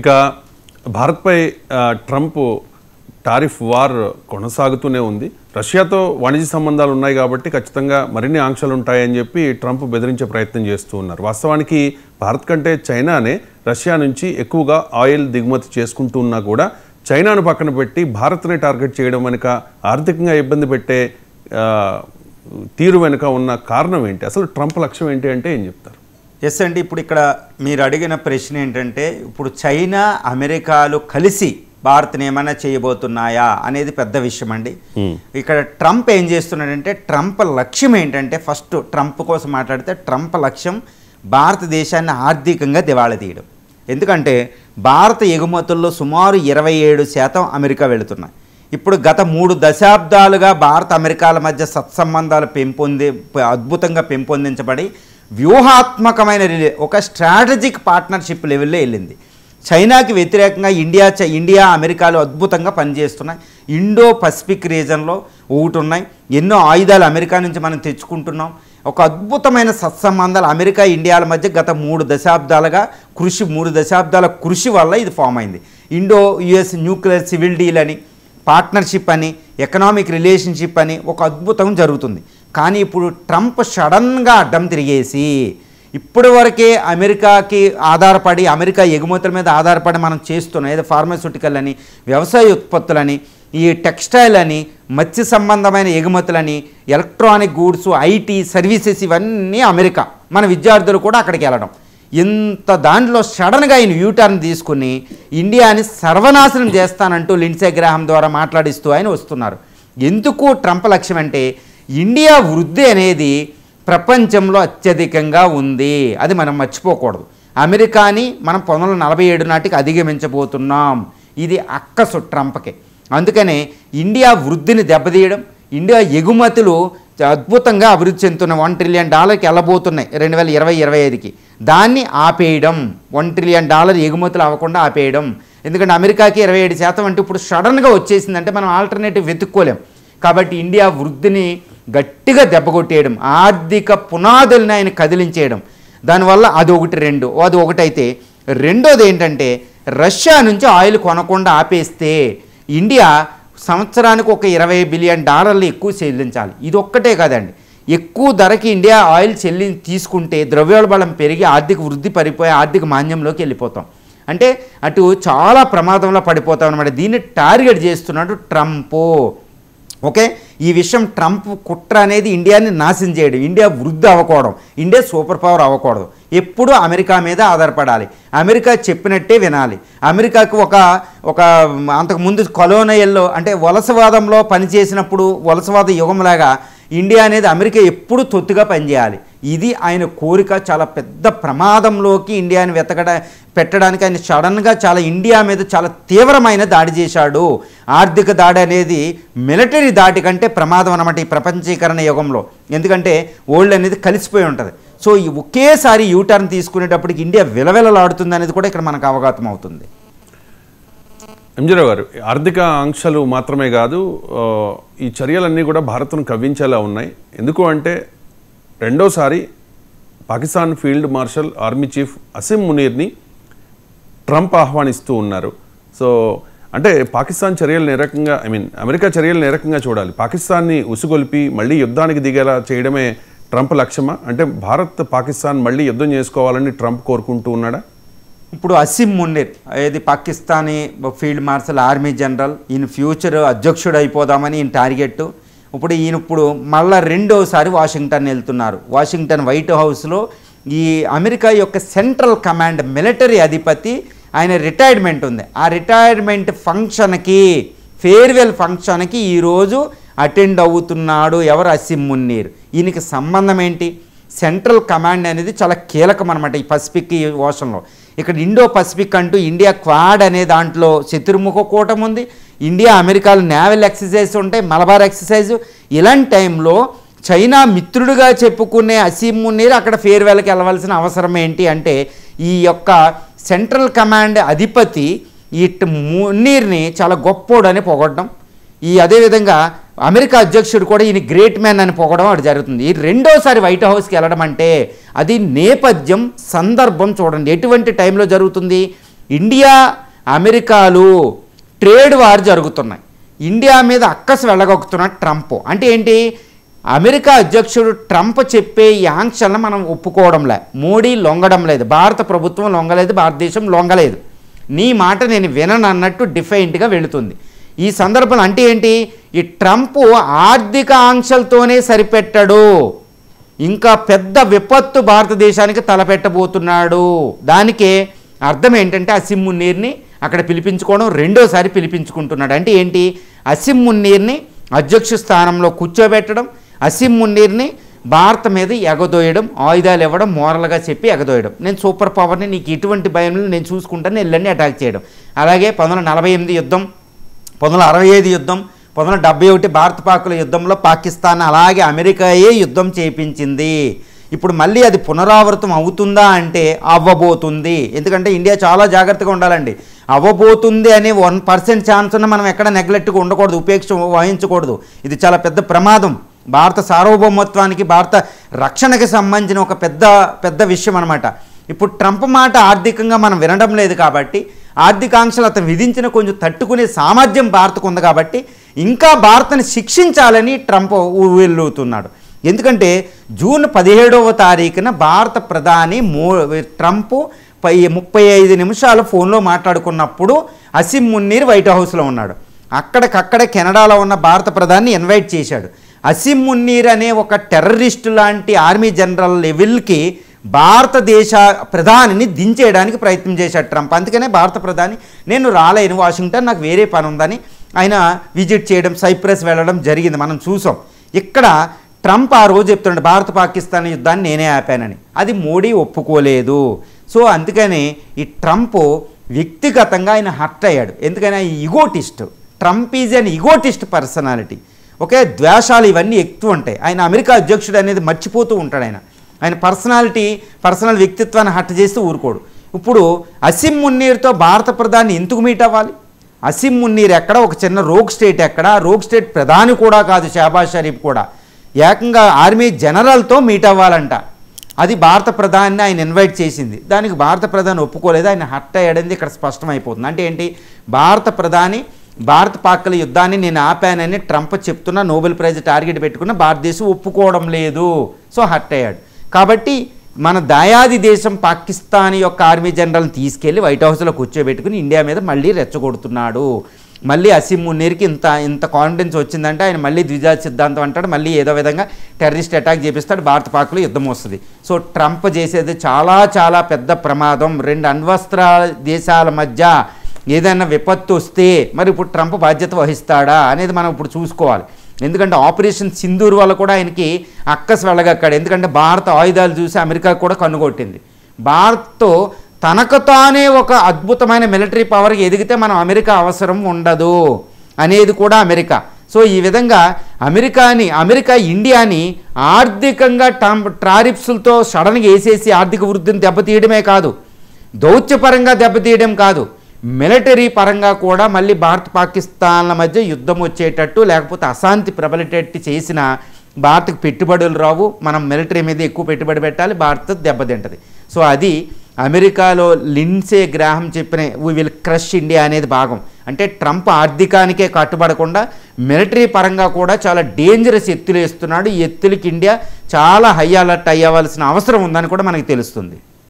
ఇక భారత్పై Trump tariff war కొనసాగుతూనే ఉంది. రష్యాతో వాణిజ్య సంబంధాలు ఉన్నాయి కాబట్టి ఖచ్చితంగా మరిన్ని ఆంక్షలు ఉంటాయని చెప్పి ట్రంప్ బెదిరించే ప్రయత్నం చేస్తూ ఉన్నారు. వాస్తవానికి భారత్ కంటే చైనానే రష్యా నుంచి ఎక్కువగా ఆయిల్ దిగుమతి చేసుకుంటూ ఉన్నా కూడా చైనాను పక్కన పెట్టి భారత్ని టార్గెట్ చేయడం వెనుక ఆర్థికంగా ఇబ్బంది పెట్టే తీరు వెనుక ఉన్న కారణం ఏంటి? అసలు ట్రంప్ లక్ష్యం ఏంటి అంటే ఏం చెప్తారు? ఎస్ అండి, ఇప్పుడు ఇక్కడ మీరు అడిగిన ప్రశ్న ఏంటంటే ఇప్పుడు చైనా అమెరికాలు కలిసి భారత్ని ఏమైనా చేయబోతున్నాయా అనేది పెద్ద విషయం అండి. ఇక్కడ ట్రంప్ ఏం చేస్తున్నాడంటే ట్రంప్ లక్ష్యం ఏంటంటే ఫస్ట్ ట్రంప్ కోసం మాట్లాడితే ట్రంప్ లక్ష్యం భారతదేశాన్ని ఆర్థికంగా దివాళా తీయడం. ఎందుకంటే భారత ఎగుమతుల్లో సుమారు 27% అమెరికా వెళుతున్నాయి. ఇప్పుడు గత 3 దశాబ్దాలుగా భారత అమెరికాల మధ్య సత్సంబంధాలు అద్భుతంగా పెంపొందించబడి వ్యూహాత్మకమైన ఒక స్ట్రాటజిక్ పార్ట్నర్షిప్ లెవెల్లో వెళ్ళింది. చైనాకి వ్యతిరేకంగా ఇండియా అమెరికాలు అద్భుతంగా పనిచేస్తున్నాయి. ఇండో పసిఫిక్ రీజన్లో ఒకటి ఉన్నాయి. ఎన్నో ఆయుధాలు అమెరికా నుంచి మనం తెచ్చుకుంటున్నాం. ఒక అద్భుతమైన సత్సంబంధాలు అమెరికా ఇండియాల మధ్య గత 3 దశాబ్దాల కృషి వల్ల ఇది ఫామ్ అయింది. Indo US nuclear civil deal అని, పార్ట్నర్షిప్ అని, ఎకనామిక్ రిలేషన్షిప్ అని ఒక అద్భుతం జరుగుతుంది. కానీ ఇప్పుడు ట్రంప్ సడన్గా అడ్డం తిరిగేసి ఇప్పటి వరకే అమెరికాకి ఆధారపడి అమెరికా ఎగుమతుల మీద ఆధారపడి మనం చేస్తున్నాం. ఏదో ఫార్మాస్యూటికల్ అని, వ్యవసాయ ఉత్పత్తులని, ఈ టెక్స్టైల్ అని, మత్స్య సంబంధమైన ఎగుమతులని, ఎలక్ట్రానిక్ గూడ్స్, ఐటీ సర్వీసెస్ ఇవన్నీ అమెరికా. మన విద్యార్థులు కూడా అక్కడికి వెళ్ళడం. ఇంత దాంట్లో సడన్గా ఆయన యూటర్న్ తీసుకుని ఇండియాని సర్వనాశనం చేస్తానంటూ లిండ్సే గ్రాహం ద్వారా మాట్లాడిస్తూ ఆయన వస్తున్నారు. ఎందుకు ట్రంప్ లక్ష్యం అంటే ఇండియా వృద్ధి అనేది ప్రపంచంలో అత్యధికంగా ఉంది. అది మనం మర్చిపోకూడదు. అమెరికాని మనం 1947 నాటికి అధిగమించబోతున్నాం. ఇది అక్కసు ట్రంప్కి. అందుకనే ఇండియా వృద్ధిని దెబ్బతీయడం, ఇండియా ఎగుమతులు అద్భుతంగా అభివృద్ధి చెందుతున్న $1 ట్రిలియన్ వెళ్ళబోతున్నాయి 2020-25కి. దాన్ని ఆపేయడం, $1 ట్రిలియన్ ఎగుమతులు అవ్వకుండా ఆపేయడం. ఎందుకంటే అమెరికాకి 27% అంటే ఇప్పుడు సడన్గా వచ్చేసిందంటే మనం ఆల్టర్నేటివ్ వెతుక్కోలేం. కాబట్టి ఇండియా వృద్ధిని గట్టిగా దెబ్బకొట్టేయడం, ఆర్థిక పునాదుల్ని ఆయన కదిలించేయడం. దానివల్ల అది ఒకటైతే రెండోది ఏంటంటే రష్యా నుంచి ఆయిల్ కొనకుండా ఆపేస్తే ఇండియా సంవత్సరానికి ఒక $20 బిలియన్ ఎక్కువ చెల్లించాలి. ఇది ఒక్కటే కాదండి, ఎక్కువ ధరకి ఇండియా ఆయిల్ తీసుకుంటే ద్రవ్యోల్బణం పెరిగి ఆర్థిక వృద్ధి పడిపోయి ఆర్థిక మాంద్యంలోకి వెళ్ళిపోతాం. అంటే అటు చాలా ప్రమాదంలో పడిపోతాం అన్నమాట. దీన్ని టార్గెట్ చేస్తున్నాడు ట్రంప్. ఓకే, ఈ విషయం ట్రంప్ కుట్ర అనేది ఇండియాని నాశనం చేయడం, ఇండియా వృద్ధి అవ్వకూడదు, ఇండియా సూపర్ పవర్ అవ్వకూడదు. ఎప్పుడూ అమెరికా మీద ఆధారపడాలి, అమెరికా చెప్పినట్టే వినాలి. అమెరికాకు ఒక అంతకుముందు కొలోనియల్లో అంటే వలసవాదంలో పనిచేసినప్పుడు వలసవాద యుగంలాగా ఇండియా అనేది అమెరికా ఎప్పుడు తొత్తుగా పనిచేయాలి. ఇది ఆయన కోరిక. చాలా పెద్ద ప్రమాదంలోకి ఇండియాని పెట్టడానికి ఆయన సడన్గా ఇండియా మీద చాలా తీవ్రమైన దాడి చేశాడు. ఆర్థిక దాడి అనేది మిలిటరీ దాడి కంటే ప్రమాదం అన్నమాట ఈ ప్రపంచీకరణ యుగంలో. ఎందుకంటే వరల్డ్ అనేది కలిసిపోయి ఉంటుంది. సో ఈ ఒకేసారి యూటర్న్ తీసుకునేటప్పటికి ఇండియా విలవిలలాడుతుంది అనేది కూడా ఇక్కడ మనకు అవగతం అవుతుంది. ఎంజీరావు గారు, ఆర్థిక ఆంక్షలు మాత్రమే కాదు, ఈ చర్యలన్నీ కూడా భారత్ను కవ్వించేలా ఉన్నాయి. ఎందుకు అంటే రెండోసారి Pakistan field marshal army chief Asim మునీర్ని ట్రంప్ ఆహ్వానిస్తూ ఉన్నారు. సో అంటే పాకిస్తాన్ చర్యలను ఏ రకంగా అమెరికా చర్యలను ఏ రకంగా చూడాలి? పాకిస్తాన్ని ఉసుగొల్పి మళ్ళీ యుద్ధానికి దిగేలా చేయడమే ట్రంప్ లక్ష్యమా? అంటే భారత్ పాకిస్తాన్ మళ్ళీ యుద్ధం చేసుకోవాలని ట్రంప్ కోరుకుంటూ ఉన్నాడా? ఇప్పుడు అసిం మునీర్ ఏది Pakistani field marshal army general, ఈయన ఫ్యూచర్ అధ్యక్షుడు అయిపోదామని ఈయన టార్గెట్. ఇప్పుడు మళ్ళీ రెండోసారి వాషింగ్టన్ వెళ్తున్నారు. వాషింగ్టన్ వైట్ హౌస్లో ఈ అమెరికా యొక్క సెంట్రల్ కమాండ్ మిలిటరీ అధిపతి ఆయన రిటైర్మెంట్ ఉంది. ఆ రిటైర్మెంట్ ఫంక్షన్కి, ఫేర్వెల్ ఫంక్షన్కి ఈరోజు అటెండ్ అవుతున్నాడు. ఎవరు? అసిం మునీర్. ఈయనకి సంబంధం ఏంటి? సెంట్రల్ కమాండ్ అనేది చాలా కీలకం అనమాట ఈ పసిఫిక్ ఓషన్లో. ఇక్కడ ఇండో పసిఫిక్ అంటూ ఇండియా క్వాడ్ అనే దాంట్లో చతుర్ముఖ కూటమి ఉంది. ఇండియా అమెరికాలో నేవల్ ఎక్సర్సైజ్ ఉంటాయి, మలబార్ ఎక్సర్సైజ్. ఇలాంటి టైంలో చైనా మిత్రుడిగా చెప్పుకునే అసిం మునీర్ అక్కడ ఫేర్వెల్కి వెళ్ళవలసిన అవసరం ఏంటి అంటే ఈ యొక్క సెంట్రల్ కమాండ్ అధిపతి ఈ మునీర్ని చాలా గొప్పోడని పొగడడం, అదేవిధంగా అమెరికా అధ్యక్షుడు కూడా ఈయన గ్రేట్ మ్యాన్ అని పొగడం అది జరుగుతుంది. ఈ రెండోసారి వైట్ హౌస్కి వెళ్ళడం అంటే అది నేపథ్యం, సందర్భం చూడండి ఎటువంటి టైంలో జరుగుతుంది. ఇండియా అమెరికాలు ట్రేడ్ వార్ జరుగుతున్నాయి. ఇండియా మీద అక్కసు వెళ్ళగొక్కుతున్నాడు ట్రంప్. అంటే ఏంటి, అమెరికా అధ్యక్షుడు ట్రంప్ చెప్పే ఈ ఆంక్షలను మనం ఒప్పుకోవడంలే, మోడీ లొంగడం లేదు, భారత ప్రభుత్వం లొంగలేదు, భారతదేశం లొంగలేదు, నీ మాట నేను వినను అన్నట్టు డిఫైంట్గా వెళుతుంది. ఈ సందర్భంలో అంటే ఏంటి, ఈ ట్రంప్ ఆర్థిక ఆంక్షలతోనే సరిపెట్టడు, ఇంకా పెద్ద విపత్తు భారతదేశానికి తలపెట్టబోతున్నాడు. దానికే అర్థం ఏంటంటే అసిమ్ మున్నీర్ని అక్కడ పిలిపించుకోవడం, రెండోసారి పిలిపించుకుంటున్నాడు. అంటే ఏంటి, అసిమ్ మున్నీర్ని అధ్యక్ష స్థానంలో కూర్చోబెట్టడం, అసిమ్ మున్నీర్ని భారత మీద ఎగదోయడం, ఆయుధాలు ఇవ్వడం, మోరల్గా చెప్పి ఎగదోయడం, నేను సూపర్ పవర్ని, నీకు ఎటువంటి భయం నేను చూసుకుంటాను, వెళ్ళండి అటాక్ చేయడం. అలాగే 1948 యుద్ధం, 1965 యుద్ధం, 1971 భారత పాకుల యుద్ధంలో పాకిస్తాన్ అలాగే అమెరికాయే యుద్ధం చేయించింది. ఇప్పుడు మళ్ళీ అది పునరావృతం అవుతుందా అంటే అవ్వబోతుంది. ఎందుకంటే ఇండియా చాలా జాగ్రత్తగా ఉండాలండి. అవ్వబోతుంది అనే 1% ఛాన్స్ ఉన్న మనం ఎక్కడ నెగ్లెక్ట్గా ఉండకూడదు, ఉపేక్ష వహించకూడదు. ఇది చాలా పెద్ద ప్రమాదం, భారత సార్వభౌమత్వానికి, భారత రక్షణకి సంబంధించిన ఒక పెద్ద విషయం అనమాట. ఇప్పుడు ట్రంప్ మాట ఆర్థికంగా మనం వినడం లేదు కాబట్టి, ఆర్థికాంక్షలు అతను విధించిన కొంచెం తట్టుకునే సామర్థ్యం భారత్కు ఉంది కాబట్టి ఇంకా భారత్ని శిక్షించాలని ట్రంప్ ఊవెళ్ళుతున్నాడు. ఎందుకంటే జూన్ 17వ తారీఖున భారత ప్రధాని ట్రంప్ 35 నిమిషాలు ఫోన్లో మాట్లాడుకున్నప్పుడు అసిమ్ మున్నీర్ వైట్ హౌస్లో ఉన్నాడు. అక్కడికక్కడే కెనడాలో ఉన్న భారత ప్రధాని ఇన్వైట్ చేశాడు. అసిమ్ మున్నీర్ అనే ఒక టెర్రరిస్టు లాంటి ఆర్మీ జనరల్ లెవెల్కి భారతదేశ ప్రధానిని దించేయడానికి ప్రయత్నం చేశాడు ట్రంప్. అందుకనే భారత ప్రధాని నేను రాలేను వాషింగ్టన్, నాకు వేరే పని ఉందని ఆయన విజిట్ చేయడం, సైప్రస్ వెళ్ళడం జరిగింది, మనం చూసాం. ఇక్కడ ట్రంప్ ఆ రోజు చెప్తున్నాడు భారత పాకిస్తాన్ యుద్ధాన్ని నేనే ఆపానని. అది మోడీ ఒప్పుకోలేదు. సో అందుకని ఈ ట్రంప్ వ్యక్తిగతంగా ఆయన హర్ట్ అయ్యాడు. ఎందుకని ఆయన egotist, Trump is an egotist personality. Okay, ద్వేషాలు ఇవన్నీ ఎక్కువ ఉంటాయి. ఆయన అమెరికా అధ్యక్షుడు అనేది మర్చిపోతూ ఉంటాడు. ఆయన పర్సనల్ వ్యక్తిత్వాన్ని హర్ట్ చేస్తూ ఊరుకోడు. ఇప్పుడు అసిమ్ మున్నీర్తో భారత ప్రధాని ఎందుకు మీట్ అవ్వాలి? అసిమ్ మున్నీర్ ఎక్కడ, ఒక చిన్న రోగ్ స్టేట్ ఎక్కడ, రోగ్ స్టేట్ ప్రధాని కూడా కాదు, షహబాజ్ షరీఫ్ కూడా ఏకంగా ఆర్మీ జనరల్తో మీట్ అవ్వాలంట. అది భారత ప్రధాని ఆయన ఇన్వైట్ చేసింది. దానికి భారత ప్రధాని ఒప్పుకోలేదు, ఆయన హర్ట్ అయ్యాడని ఇక్కడ స్పష్టమైపోతుంది. అంటే ఏంటి, భారత ప్రధాని భారత పాక్ల యుద్ధాన్ని నేను ఆపానని ట్రంప్ చెప్తున్నా, నోబెల్ ప్రైజ్ టార్గెట్ పెట్టుకున్న భారతదేశం ఒప్పుకోవడం లేదు. సో హర్ట్ అయ్యాడు. కాబట్టి మన దాయాది దేశం పాకిస్తాన్ యొక్క ఆర్మీ జనరల్ని తీసుకెళ్లి వైట్ హౌస్లో కూర్చోబెట్టుకుని ఇండియా మీద మళ్ళీ రెచ్చగొడుతున్నాడు. మళ్ళీ అసిమ్ మున్నీర్కి ఇంత కాన్ఫిడెన్స్ వచ్చిందంటే ఆయన మళ్ళీ ద్విజాతి సిద్ధాంతం అంటాడు, మళ్ళీ ఏదో విధంగా టెర్రరిస్ట్ అటాక్ చేపిస్తాడు, భారత పాక్లో యుద్ధం వస్తుంది. సో ట్రంప్ చేసేది చాలా పెద్ద ప్రమాదం. 2 అణ్వస్త్ర దేశాల మధ్య ఏదైనా విపత్తు వస్తే మరి ఇప్పుడు ట్రంప్ బాధ్యత వహిస్తాడా అనేది మనం ఇప్పుడు చూసుకోవాలి. ఎందుకంటే ఆపరేషన్ సింధూర్ వల్ల కూడా ఆయనకి అక్కసు వెళ్ళగక్కాడు. ఎందుకంటే భారత ఆయుధాలు చూసి అమెరికా కూడా కన్నుకొట్టింది. భారత్తో తనకు తానే ఒక అద్భుతమైన మిలిటరీ పవర్కి ఎదిగితే మనం అమెరికా అవసరం ఉండదు అనేది కూడా అమెరికా. సో ఈ విధంగా అమెరికా ఇండియాని ఆర్థికంగా టారిఫ్స్లతో సడన్గా వేసేసి ఆర్థిక వృద్ధిని దెబ్బతీయడమే కాదు, దౌత్యపరంగా దెబ్బతీయడం కాదు, మిలిటరీ పరంగా కూడా మళ్ళీ భారత్ పాకిస్తాన్ల మధ్య యుద్ధం వచ్చేటట్టు లేకపోతే అశాంతి ప్రబలేటట్టు చేసిన భారత్కి పెట్టుబడులు రావు, మనం మిలిటరీ మీద ఎక్కువ పెట్టుబడి పెట్టాలి, భారత్ దెబ్బతింటది. సో అది అమెరికాలో లిండ్సే గ్రాహం చెప్పిన వీ విల్ క్రష్ ఇండియా అనేది భాగం. అంటే ట్రంప్ ఆర్థికానికే కట్టుబడకుండా మిలిటరీ పరంగా కూడా చాలా డేంజరస్ ఎత్తులు వేస్తున్నాడు. ఈ ఎత్తులకి ఇండియా చాలా హై అలర్ట్ అయ్యవలసిన అవసరం ఉందని కూడా మనకు తెలుస్తుంది.